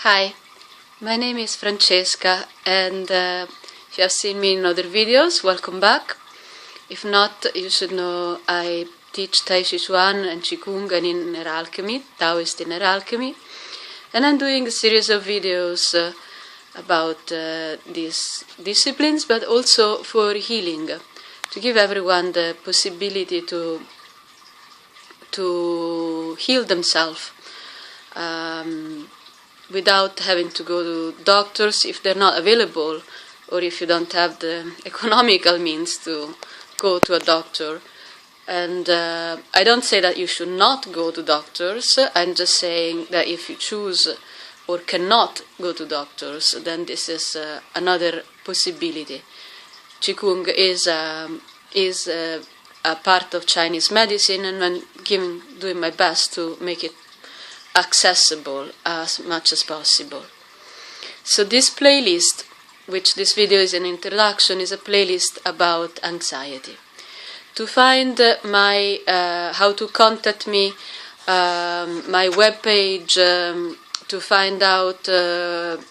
Hi, my name is Francesca, and if you have seen me in other videos, welcome back. If not, you should know I teach Tai Chi Chuan and Chi Gong and Inner Alchemy, Taoist Inner Alchemy, and I'm doing a series of videos about these disciplines, but also for healing, to give everyone the possibility to heal themselves without having to go to doctors if they're not available, or if you don't have the economical means to go to a doctor. And I don't say that you should not go to doctors. I'm just saying that if you choose or cannot go to doctors, then this is another possibility. Qigong is a part of Chinese medicine, and I'm doing my best to make it accessible as much as possible. So this playlist, which this video is an introduction, is a playlist about anxiety. To find my how to contact me, my webpage, to find out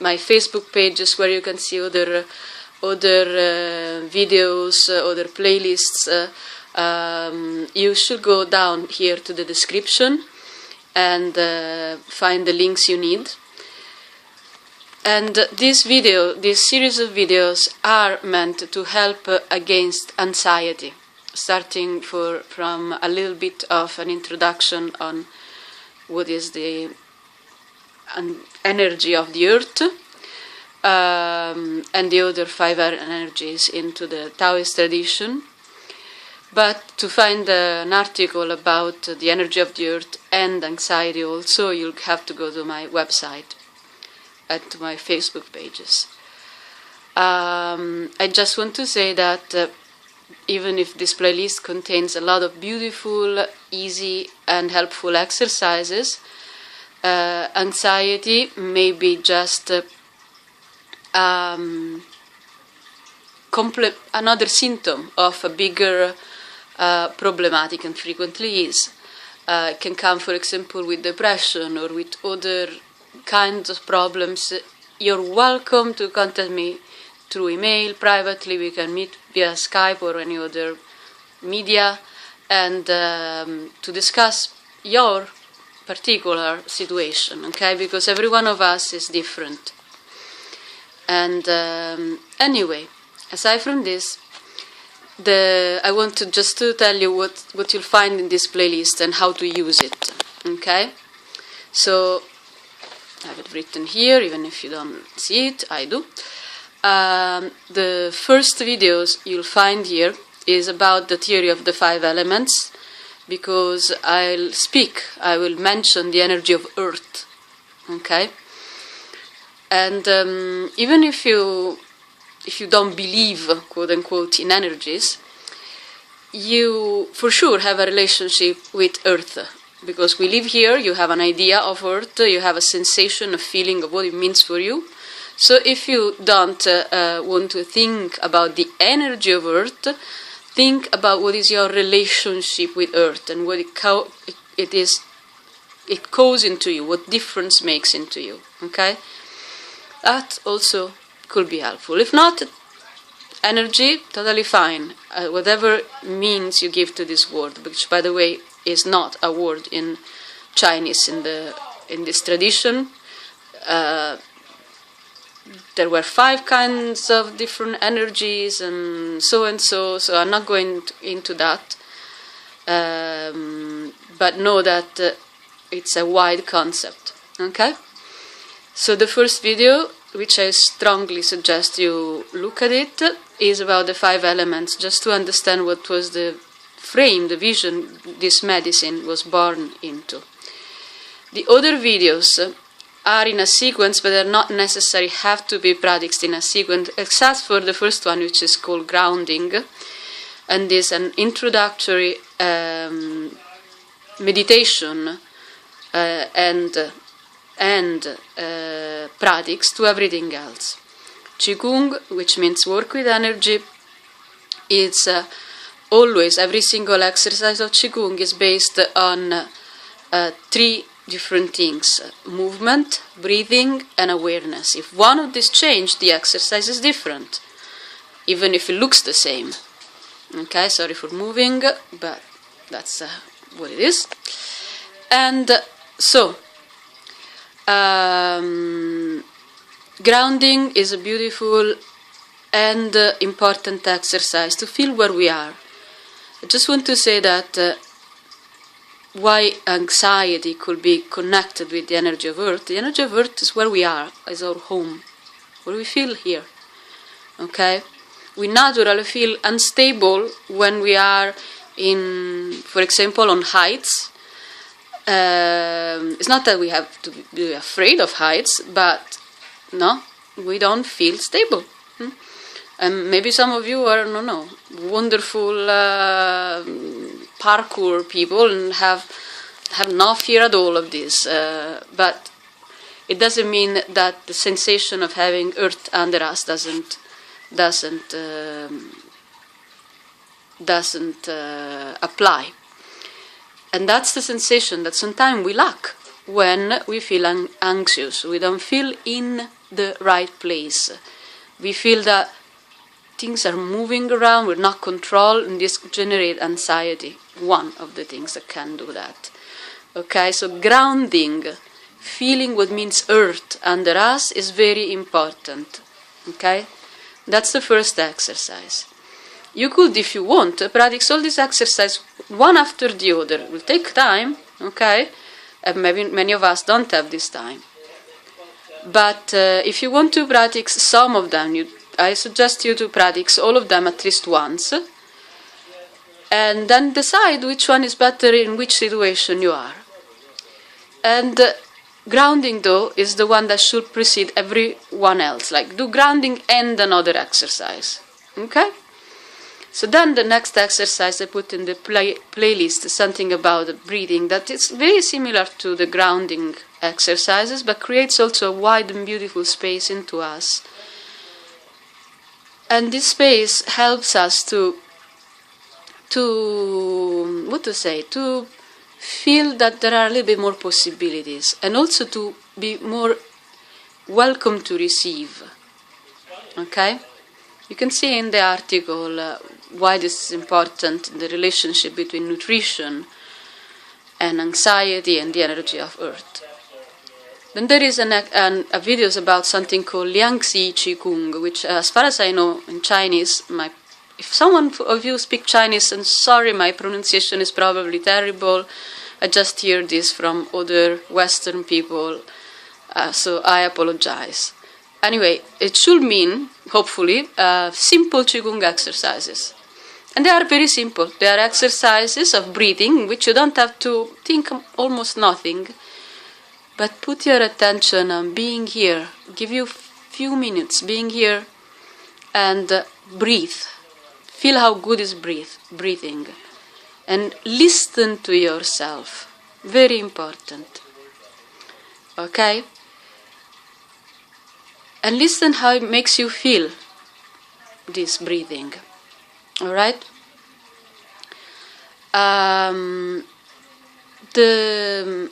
my Facebook pages where you can see other videos, other playlists, you should go down here to the description and find the links you need. And this series of videos are meant to help against anxiety, starting from a little bit of an introduction on what is the energy of the earth, and the other 5 energies into the Taoist tradition. But to find an article about the energy of the earth and anxiety also, you'll have to go to my website and to my Facebook pages. I just want to say that even if this playlist contains a lot of beautiful, easy and helpful exercises, anxiety may be just another symptom of a bigger problematic, and frequently is. It can come, for example, with depression or with other kinds of problems. You're welcome to contact me through email, privately. We can meet via Skype or any other media, and to discuss your particular situation, okay? Because every one of us is different. And anyway, aside from this, I want to just tell you what you'll find in this playlist and how to use it, okay? So I have it written here, even if you don't see it, I do. The first videos you'll find here is about the theory of the 5 elements, because I will mention the energy of earth, okay? And even if you don't believe, quote-unquote, in energies, you for sure have a relationship with earth, because we live here, you have an idea of earth, you have a sensation, a feeling of what it means for you. So if you don't want to think about the energy of earth, think about what is your relationship with earth and what it goes into you, what difference makes into you, okay? That also could be helpful. If not, energy, totally fine. Whatever means you give to this word, which, by the way, is not a word in Chinese in this tradition. There were 5 kinds of different energies and so, so I'm not going into that. But know that it's a wide concept, okay? So the first video, which I strongly suggest you look at it, is about the 5 elements, just to understand what was the frame, the vision this medicine was born into. The other videos are in a sequence, but they're not necessarily have to be practiced in a sequence, except for the first one, which is called grounding, and is an introductory meditation and practice to everything else. Qigong, which means work with energy, it's always, every single exercise of Qigong is based on 3 different things: movement, breathing, and awareness. If one of these change, the exercise is different, even if it looks the same. Okay, sorry for moving, but that's what it is. And so, grounding is a beautiful and important exercise to feel where we are. I just want to say that why anxiety could be connected with the energy of Earth. The energy of Earth is where we are, is our home, where we feel here. Okay? We naturally feel unstable when we are in, for example, on heights. It's not that we have to be afraid of heights, but no, we don't feel stable. And maybe some of you are, wonderful parkour people and have no fear at all of this. But it doesn't mean that the sensation of having Earth under us doesn't apply. And that's the sensation that sometimes we lack when we feel anxious. We don't feel in the right place. We feel that things are moving around, we're not controlled, and this generates anxiety. One of the things that can do that. Okay, so grounding, feeling what means Earth under us is very important. Okay, that's the first exercise. You could, if you want, practice all these exercises one after the other. It will take time, okay? And maybe many of us don't have this time. But if you want to practice some of them, I suggest you to practice all of them at least once. And then decide which one is better in which situation you are. And grounding, though, is the one that should precede everyone else. Like, do grounding and another exercise. Okay? So then the next exercise I put in the playlist is something about the breathing that is very similar to the grounding exercises, but creates also a wide and beautiful space into us. And this space helps us to feel that there are a little bit more possibilities, and also to be more welcome to receive. Okay? You can see in the article why this is important in the relationship between nutrition and anxiety and the energy of Earth. Then there is a videos about something called Liangxi Chi Gong, which, as far as I know, in Chinese, if someone of you speak Chinese, and sorry, my pronunciation is probably terrible. I just hear this from other Western people, so I apologize. Anyway, it should mean, hopefully, simple Qigong exercises. And they are very simple. They are exercises of breathing, in which you don't have to think almost nothing, but put your attention on being here. Give you a few minutes being here and breathe. Feel how good is breathing. And listen to yourself. Very important. Okay? And listen how it makes you feel, this breathing. Alright? The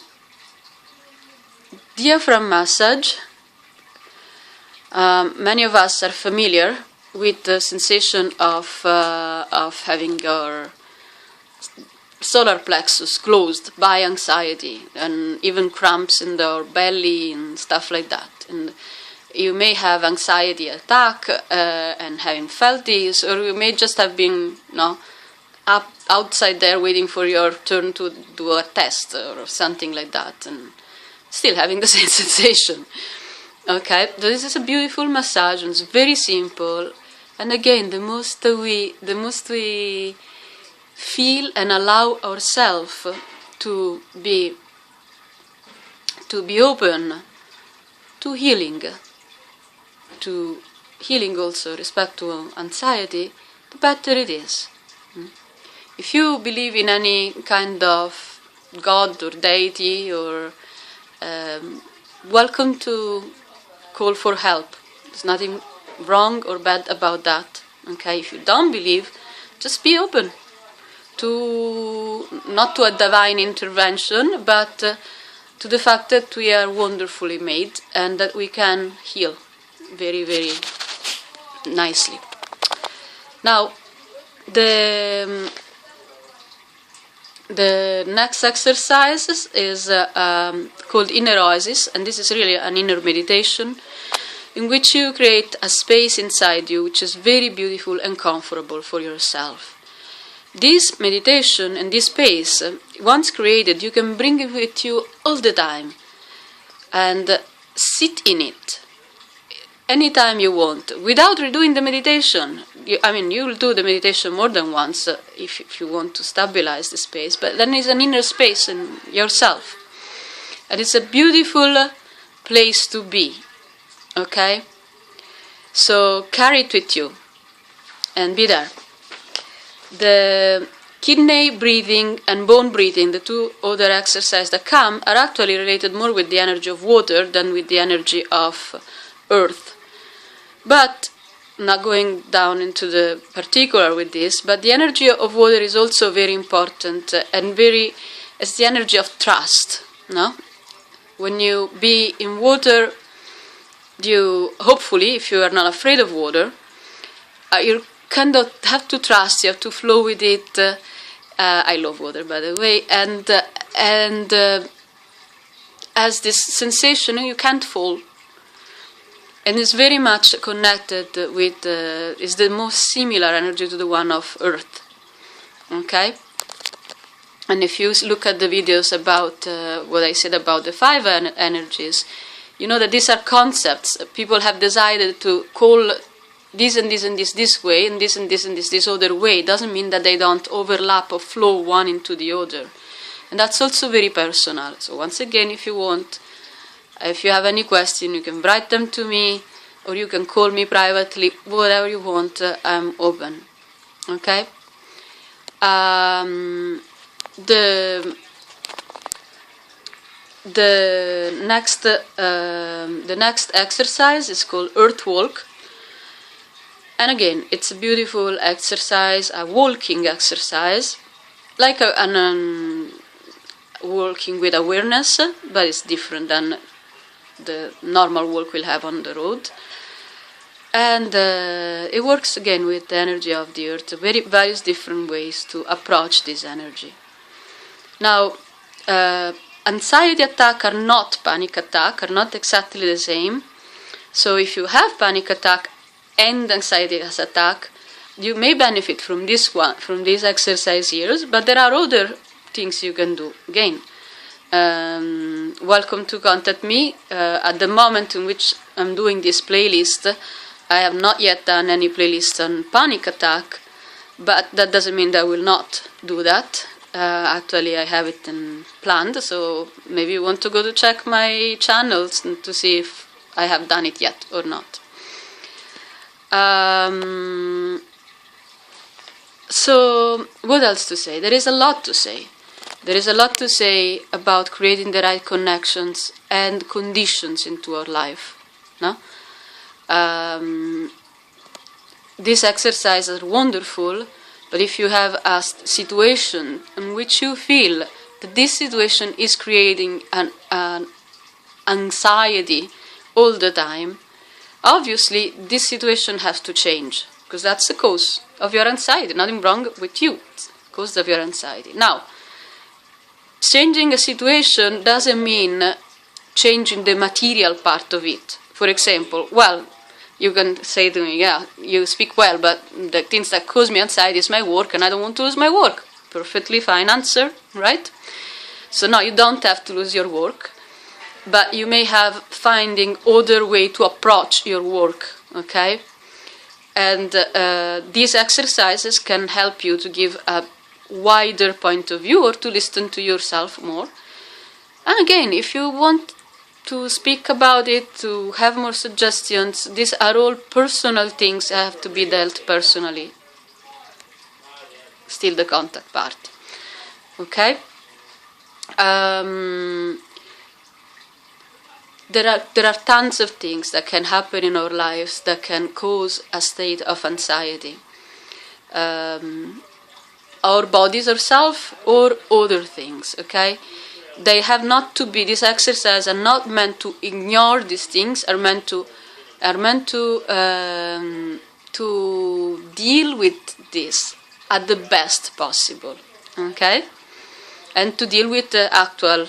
diaphragm massage, many of us are familiar with the sensation of having your solar plexus closed by anxiety, and even cramps in the belly and stuff like that. And you may have anxiety attack and having felt this, or you may just have been up outside there waiting for your turn to do a test or something like that, and still having the same sensation. Okay, so this is a beautiful massage, and it's very simple. And again, the most we feel and allow ourselves to be open to healing also respect to anxiety, the better it is. If you believe in any kind of God or deity, or welcome to call for help. There's nothing wrong or bad about that. Okay, if you don't believe, just be open to not to a divine intervention, but to the fact that we are wonderfully made and that we can heal very, very nicely. Now, the next exercise is called inner oasis, and this is really an inner meditation in which you create a space inside you which is very beautiful and comfortable for yourself. This meditation and this space, once created, you can bring it with you all the time and sit in it anytime you want, without redoing the meditation. You'll do the meditation more than once if you want to stabilize the space, but then it's an inner space in yourself. And it's a beautiful place to be, okay? So carry it with you and be there. The kidney breathing and bone breathing, the two other exercises that come, are actually related more with the energy of water than with the energy of earth. But, not going down into the particular with this, but the energy of water is also very important and it's the energy of trust, no? When you be in water, you, hopefully, if you are not afraid of water, you kind of have to trust, you have to flow with it. I love water, by the way, and as this sensation, you can't fall. And it's very much connected with, is the most similar energy to the one of Earth. Okay? And if you look at the videos about what I said about the five energies, you know that these are concepts. People have decided to call this and this and this way, and this and this and this other way. It doesn't mean that they don't overlap or flow one into the other. And that's also very personal. So once again, if you want, if you have any question, you can write them to me, or you can call me privately, whatever you want, I'm open. Okay? The next exercise is called Earth Walk. And again, it's a beautiful exercise, a walking exercise, like walking with awareness, but it's different than the normal walk we'll have on the road. And it works again with the energy of the earth, various different ways to approach this energy. Now, anxiety attack are not panic attack, are not exactly the same. So if you have panic attack and anxiety attack, you may benefit from this one, from this exercise here, but there are other things you can do. Again, welcome to contact me. At the moment in which I'm doing this playlist, I have not yet done any playlist on panic attack, but that doesn't mean that I will not do that. Actually, I have it planned, so maybe you want to go to check my channels to see if I have done it yet or not. So, what else to say? There is a lot to say. There is a lot to say about creating the right connections and conditions into our life. No? These exercises are wonderful, but if you have a situation in which you feel that this situation is creating an anxiety all the time, obviously this situation has to change, because that's the cause of your anxiety. Nothing wrong with you, it's the cause of your anxiety. Now, changing a situation doesn't mean changing the material part of it. For example, well, you can say to me, yeah, you speak well, but the things that cause me anxiety is my work, and I don't want to lose my work. Perfectly fine answer, right? So no, you don't have to lose your work, but you may have finding other way to approach your work, okay? And these exercises can help you to give a wider point of view or to listen to yourself more. And again, if you want to speak about it, to have more suggestions, these are all personal things that have to be dealt personally. Still the contact part. Okay? There are tons of things that can happen in our lives that can cause a state of anxiety. Our bodies ourselves or other things, okay? they have not to be, these exercises are not meant to ignore these things, are meant to deal with this at the best possible, okay? And to deal with the actual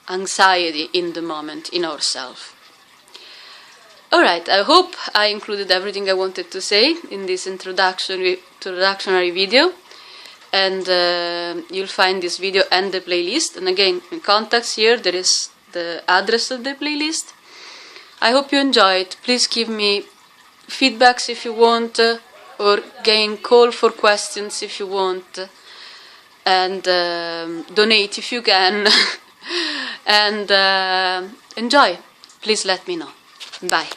anxiety in the moment in ourselves. Alright, I hope I included everything I wanted to say in this introductory video, and you'll find this video and the playlist, and again, in contacts here there is the address of the playlist. I hope you enjoy it. Please give me feedbacks if you want, or again, call for questions if you want, and donate if you can, and enjoy. Please let me know. Bye.